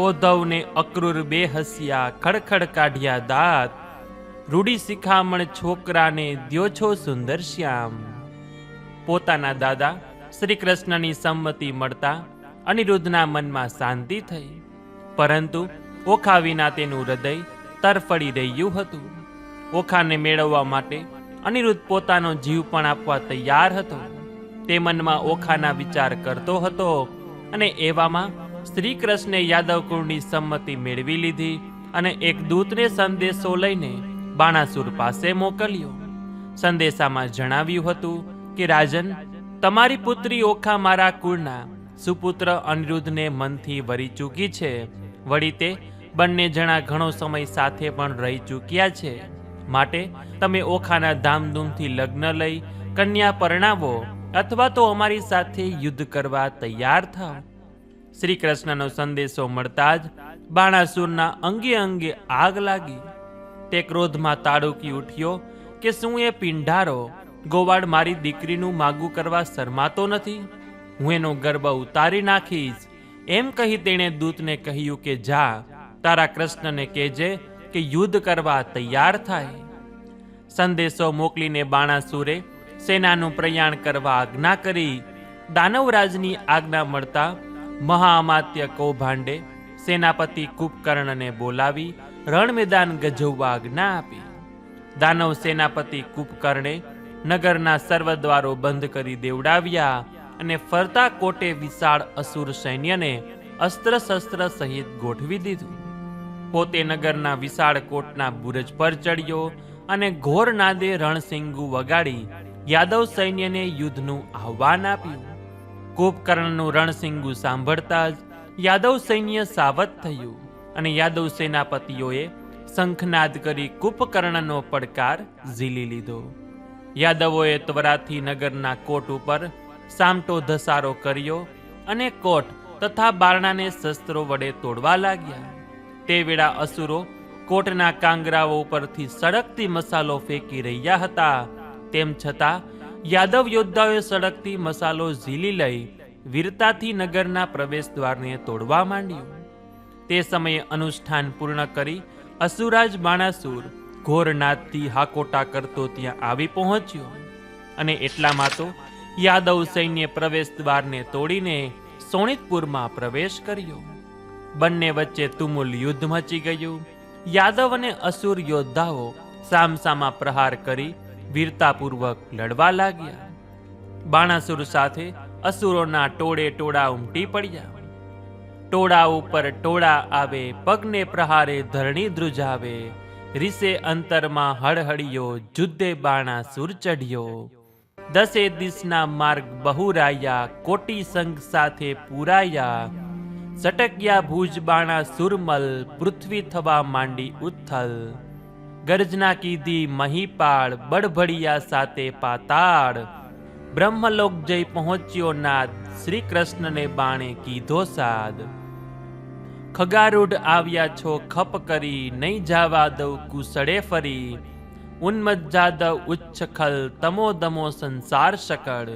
ઉદ્ધવને અક્રૂર બે હસ્યા, ખડખડ કાઢ્યા દાંત, રૂડી શિખામણ છોકરાને દ્યો છો સુંદર શ્યામ. પોતાના દાદા શ્રી કૃષ્ણની સંમતિ મળતા અનિરુદ્ધના મનમાં શાંતિ થઈ, પરંતુ ઓખા વિના તેનું હૃદય તરફડી રહ્યું હતું. ઓખાને મેળવવા માટે અનિરુદ્ધ પોતાનો જીવ પણ આપવા તૈયાર હતો. તે મનમાં ઓખાના વિચાર કરતો હતો અને એવામાં શ્રી કૃષ્ણે યાદવ કુળની સંમતિ મેળવી લીધી અને એક દૂતને સંદેશો લઈને બાણાસુર પાસે મોકલ્યો. સંદેશામાં જણાવ્યું હતું કે રાજન, તમારી પુત્રી ઓખા મારા કુળના સુપુત્ર અનિરુદ્ધને મનથી વરી ચૂકી છે. વળી તે બંને જણા ઘણો સમય સાથે પણ રહી ચૂક્યા છે. માટે તમે ઓખાના ધામધૂમથી લગ્ન લઈ કન્યા પરણાવો અથવા તો અમારી સાથે યુદ્ધ કરવા તૈયાર થાઓ. શ્રી કૃષ્ણનો સંદેશો મળતા જ બાણાસુરના અંગે અંગે આગ લાગી. તે ક્રોધમાં તાડુકી ઉઠ્યો કે શું એ પિંડારો ગોવાળ મારી દીકરીનું માગું કરવા શરમાતો નથી? હું એનો ગર્ભ ઉતારી નાખીશ. એમ કહી તેણે દૂતને કહ્યું કે જા, તારા કૃષ્ણને કહેજે કે યુદ્ધ કરવા તૈયાર થાય. સંદેશો મોકલીને બાણાસુરે સેનાનું પ્રયાણ કરવા આજ્ઞા કરી. દાનવરાજની આજ્ઞા મળતા મહાઅમાત્ય કૌભાંડે સેનાપતિ કુંભકર્ણને બોલાવી રણ મેદાન ગજવવા આજ્ઞા આપી. દાનવ સેનાપતિ કુંભકર્ણે નગરના સર્વદ્વારો બંધ કરી દેવડાવ્યા અને ફરતા કોટે વિશાળ અસુર સૈન્યને અસ્ત્ર શસ્ત્ર સહિત ગોઠવી દીધું. પોતે નગરના વિશાળ કોટના બુરજ પર ચડ્યો અને ઘોર નાદે રણસિંગુ વગાડી યાદવ સૈન્યને યુદ્ધનું આહ્વાન આપ્યું. કુંભકર્ણનું રણસિંગુ સાંભળતા જ યાદવ સૈન્ય સાવધ થયું અને યાદવ સેનાપતિઓએ શંખનાદ કરી કુંભકર્ણનો પડકાર ઝીલી લીધો. યાદવોએ ત્વરાથી નગરના કોટ ઉપર સામટો ધસારો કર્યો અને કોટ તથા બારણાને શસ્ત્રો વડે તોડવા લાગ્યા. તે વેળા અસુરો કોટના કાંગરાઓ ઉપરથી સળગતી મસાલો ફેંકી રહ્યા હતા. તેમ છતાં યાદવ યોદ્ધાઓએ સળગતી મસાલો ઝીલી લઈ વીરતાથી નગરના પ્રવેશ દ્વારને તોડવા માંડ્યું. તે સમયે અનુષ્ઠાન પૂર્ણ કરી અસુરાજ બાણાસુર ઘોરનાદથી હાકોટા કરતો ત્યાં આવી પહોંચ્યો અને એટલામાં તો યાદવ સૈન્ય પ્રવેશ દ્વારને તોડીને સોણિતપુરમાં પ્રવેશ કર્યો. બંને વચ્ચે તુમુલ યુદ્ધ મચી ગયું. યાદવ અને અસુર યોદ્ધાઓ સામસામા પ્રહાર કરી વીરતાપૂર્વક લડવા લાગ્યા. બાણાસુર સાથે અસુરોના ટોળે ટોળા ઉમટી પડ્યા. ટોળા ઉપર ટોળા આવે, પગને પ્રહારે ધરણી ધ્રુજાવે. રીસે અંતરમાં હળહળિયો, જુદ્ધે બાણાસુર ચઢ્યો. 10 દિશના માર્ગ બહુરાયા, કોટી સંઘ સાથે પુરાયા. સટક્યા ભુજ બાણાસુરમલ, પૃથ્વી થવા માંડી ઉથલ. ગર્જના કીધી મહીપાળ, બળભડિયા સાથે પાતાળ. બ્રહ્મલોક જઈ પહોંચ્યો નાદ, શ્રી કૃષ્ણને બાણે કીધો સાદ. ખગારૂઢ આવ્યા છો ખપ કરી, નહીં જાવા દઉં કુસળે ફરી. ઉન્મત જાદવ ઉચ્છખલ, તમો દમો સંસાર શકળ.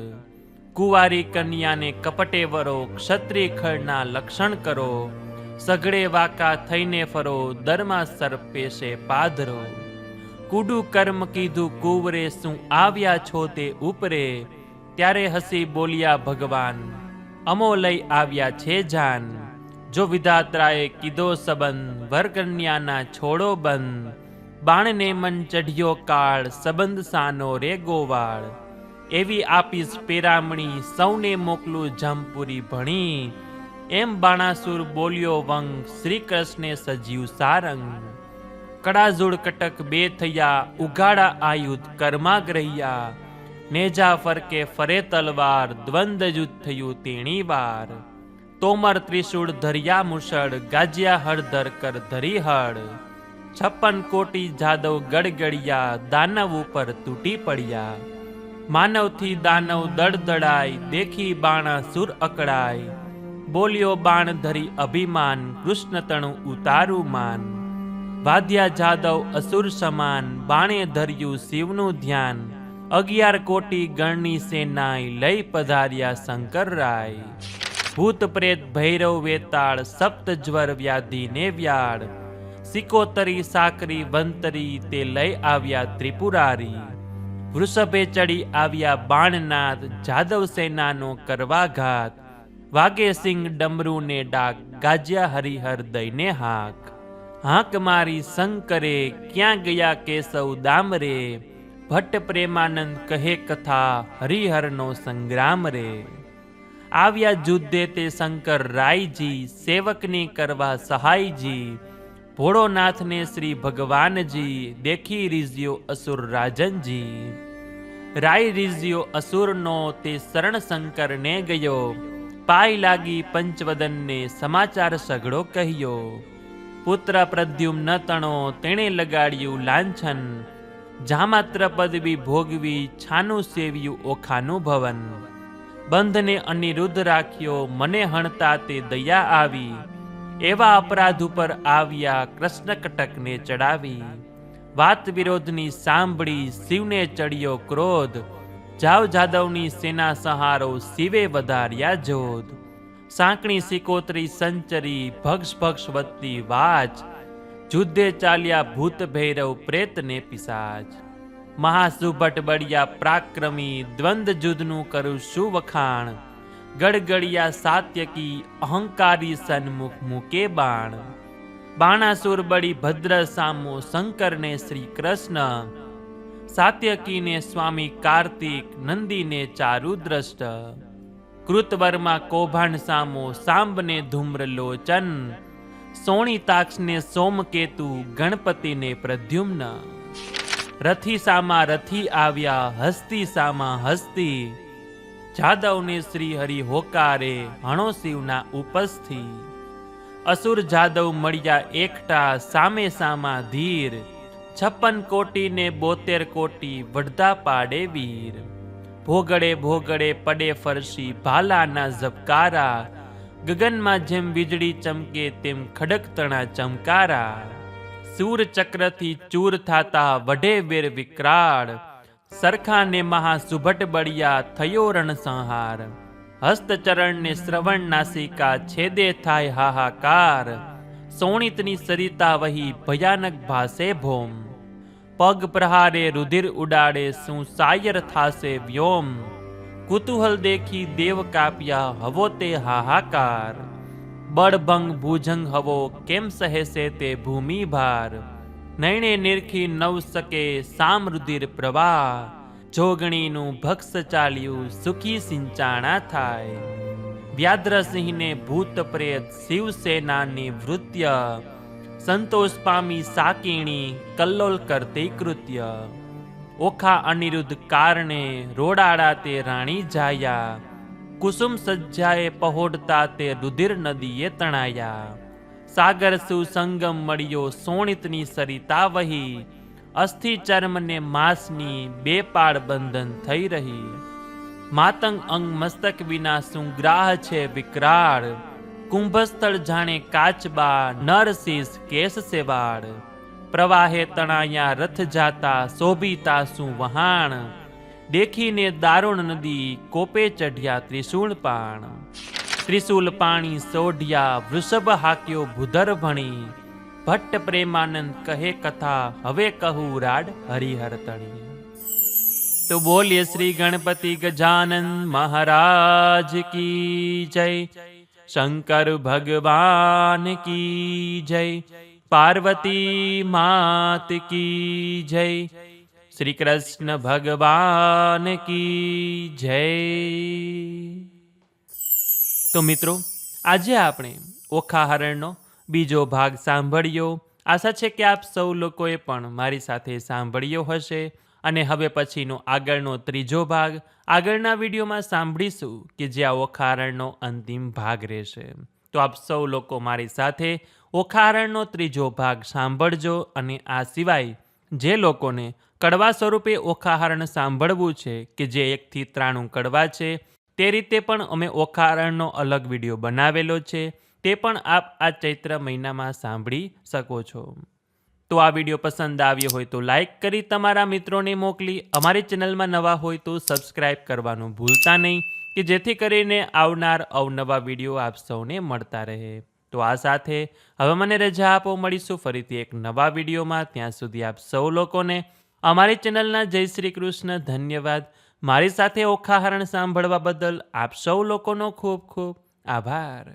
કુંવારી કન્યાને કપટે વરો, ક્ષત્રિય ખળના લક્ષણ કરો. સઘળે વાકા થઈને ફરો, દરમાં સર્પેશે પાધરો. કુડું કર્મ કીધું કુંવરે, શું આવ્યા છો તે ઉપરે. ત્યારે હસી બોલ્યા ભગવાન, અમો લઈ આવ્યા છે જાન. જો વિધાત્રાએ કીધો સંબંધ, વરકન્યાના છોડો બંધ. બાણને મન ચઢ્યો કાળ, સંબંધ સાનો રે ગોવાળ. એવી આપીશ પેરામણી, સૌને મોકલું જમપુરી ભણી. એમ બાણાસુર બોલ્યો વંગ, શ્રી કૃષ્ણે સજીવ સારંગ. કડાઝોડ કટક બે થયા, ઉઘાડા આયુધ કર્માગ્રહ્યા. નેજા ફરકે ફરે તલવાર, દ્વંદ યુદ્ધ થયું તેણી વાર. તોમર ત્રિશૂળ ધર્યા મુસળ, ગાજ્યા હળધર કર ધરી હળ. 56 કોટી જાદવ ગડગડિયા, દાનવ ઉપર તૂટી પડ્યા. માનવથી દાનવ દળદળાય, દેખી બાણાસુર અકળાય. બોલ્યો બાણ ધરી અભિમાન, કૃષ્ણ તણું ઉતારું માન. વાદ્યા જાદવ અસુર સમાન, બાણે ધર્યું શિવનું ધ્યાન. 11 કોટી ગણની સેનાય, લઈ પધાર્યા શંકર રાય. ભૂત પ્રેત ભૈરવ વેતાળ, સપ્ત જ્વર વ્યાધિ ને વ્યાળ. સિકોતરી સાકરી વંતરી, તે લઈ આવ્યા ત્રિપુરારી. વૃષભે ચડી આવ્યા બાણનાથ, જાદવ સેનાનો કરવા ઘાત. વાગે સિંહ ડમરુ ને ડાક, ગાજ્યા હરિહર દઈને હાક. હાક મારી શંકરે, ક્યાં ગયા કેશવ દામરે. ભટ્ટ પ્રેમાનંદ કહે કથા, હરિહરનો સંગ્રામ રે. આવ્યા જુદ્ધે તે શંકર રાયજી, સેવકની કરવા સહાયજી. ભોળોનાથને શ્રી ભગવાનજી, દેખી રીઝ્યો અસુર રાજનજી. રાય રીઝ્યો અસુરનો, તે શરણ શંકરને ગયો. પાય લાગી પંચવદનને, સમાચાર સઘળો કહ્યો. પુત્ર પ્રદ્યુમ્ન તણો, તેણે લગાડ્યું લાંછન. જામાત્ર પદવી ભોગવી, છાનું સેવ્યું ઓખાનું ભવન. બંધને અનિરુદ્ધ રાખ્યો, મને હણતા તે દયા આવી. એવા અપરાધ ઉપર આવ્યા, કૃષ્ણ કટકને ચડાવી. વાત વિરોધની સાંભળી, શિવને ચડ્યો ક્રોધ. જાવ જાદવની સેના સહારો, શિવે વધાર્યા જોધ. સાંકણી સિકોતરી સંચરી, ભક્ષ ભક્ષ વધતી વાચ. જુદ્ધે ચાલ્યા ભૂત ભૈરવ, પ્રેત ને પિશાચ. મહાસુભટ બળિયા પ્રાક્રમી, દ્વંદ જુદ્ધનું કરું શું વખાણ. ગડગડિયા સાત્યકી, અહંકારી સન્મુખ મૂકે બાણ. બાણાસુર બળી ભદ્ર સામો, શંકરને શ્રી કૃષ્ણ. સાત્યકીને સ્વામી કાર્તિક, નંદીને ચારુ દ્રષ્ટ. કૃતવર્મા કૌભાંડ સામો, સાંબને ધૂમ્ર લોચન. સોણી તાક્ષને સોમકેતુ, ગણપતિને પ્રદ્યુમ્ન. રથી સામા રથી આવ્યા, હસ્તી સામા હસ્તી. જાદવને શ્રી હરિ હોકારે, હણો શિવના ઉપસ્થિ. અસુર જાદવ મળ્યા એકટા, સામે સામા ધીર. 56 કોટી ને 72 કોટી, વડધા પાડે વીર. ભોગડે ભોગડે પડે ફરસી, ભાલાના ઝબકારા. ગગનમાં જેમ વીજળી ચમકે, તેમ ખડક તણા ચમકારા. સૂર ચક્રથી ચૂર થાતા, વઢે વેર વિકરાળ. સરખાને મહાસુભટ બળિયા, થયો રણસંહાર. હસ્તચરણને શ્રવણ નાસિકા, છેદે થાય હાહાકાર. સોણિતની સરિતા વહી, ભયાનક ભાસે ભોમ. પગ પ્રહારે રુધિર ઉડાડે, શું સાયર થાશે વ્યોમ. કુતૂહલ દેખી દેવ કાપ્યા, હવો તે હાહાકાર. બળભંગ ભુજંગ હવો, કેમ સહેશે તે ભૂમિ ભાર. નૈણે નિરખી નવ શકે, સામ રુધિર પ્રવાહ. જોગણીનું ભક્ષ ચાલ્યું, સુખી સિંચાણા થાય. વ્યાદ્રસિંહને ભૂત પ્રેત, શિવસેનાની વૃત્ય. સંતોષ પામી સાકીણી, કલ્લોલ કરતી કૃત્ય. ઓખા અનિરુદ્ધ કારણે, રોડાડા તે રાણી જાયા. કુસુમ સજ્જાએ પહોડતા, તે રુધિર નદીએ તણાયા. સાગર સુસંગમ મળ્યો, સોણિતની સરિતા વહી. અસ્થિ ચર્મને માંસની, બે પાળ બંધન થઈ રહી. માતંગ અંગ મસ્તક વિના, શું ગ્રાહ છે વિકરાળ. કુંભસ્થળ જાણે કાચબા, નરશીસ કેસ સેવાળ. પ્રવાહે તણાયા રથ જાતા, શોભિતા શું વહાણ. દેખીને દારૂણ નદી, કોપે ચઢ્યા ત્રિશૂળ પાણ. ત્રિશૂલ પાણી સોઢ્યા, વૃષભ હાક્યો ભૂધર ભણી. ભટ્ટ પ્રેમાનંદ કહે કથા, હવે કહું રાડ હરિહર તણી. તો બોલીએ શ્રી ગણપતિ ગજાનન મહારાજ કી જય. શંકર ભગવાન કી જય, પાર્વતી માત કી જય, શ્રી કૃષ્ણ ભગવાન કી જય. તો મિત્રો, આજે આપણે ઓખાહરણનો બીજો ભાગ સાંભળ્યો. આશા છે કે આપ સૌ લોકોએ પણ મારી સાથે સાંભળ્યો હશે. અને હવે પછીનો આગળનો ત્રીજો ભાગ આગળના વિડીયોમાં સાંભળીશું કે જે આ ઓખાહરણનો અંતિમ ભાગ રહેશે. તો આપ સૌ લોકો મારી સાથે ઓખાહરણનો ત્રીજો ભાગ સાંભળજો. અને આ સિવાય જે લોકોને કડવા સ્વરૂપે ઓખાહરણ સાંભળવું છે કે જે 1 થી 93 કડવા છે, તે રીતે પણ અમે ઓખાહરણનો અલગ વિડીયો બનાવેલો છે. તે પણ આપ આ ચૈત્ર મહિનામાં સાંભળી શકો છો. તો આ વિડીયો પસંદ આવ્યો હોય તો લાઈક કરી તમારા મિત્રોને મોકલી, અમારી ચેનલમાં નવા હોય તો સબસ્ક્રાઈબ કરવાનું ભૂલતા નહીં કે જેથી કરીને આવનાર અવનવા વિડીયો આપ સૌને મળતા રહે. તો આ સાથે હવે મને રજા આપો, મળીશું ફરીથી એક નવા વિડીયોમાં. ત્યાં સુધી આપ સૌ લોકોને અમારી ચેનલના જય શ્રી કૃષ્ણ. ધન્યવાદ. મારી સાથે ઓખાહરણ સાંભળવા બદલ આપ સૌ લોકોનો ખૂબ ખૂબ આભાર.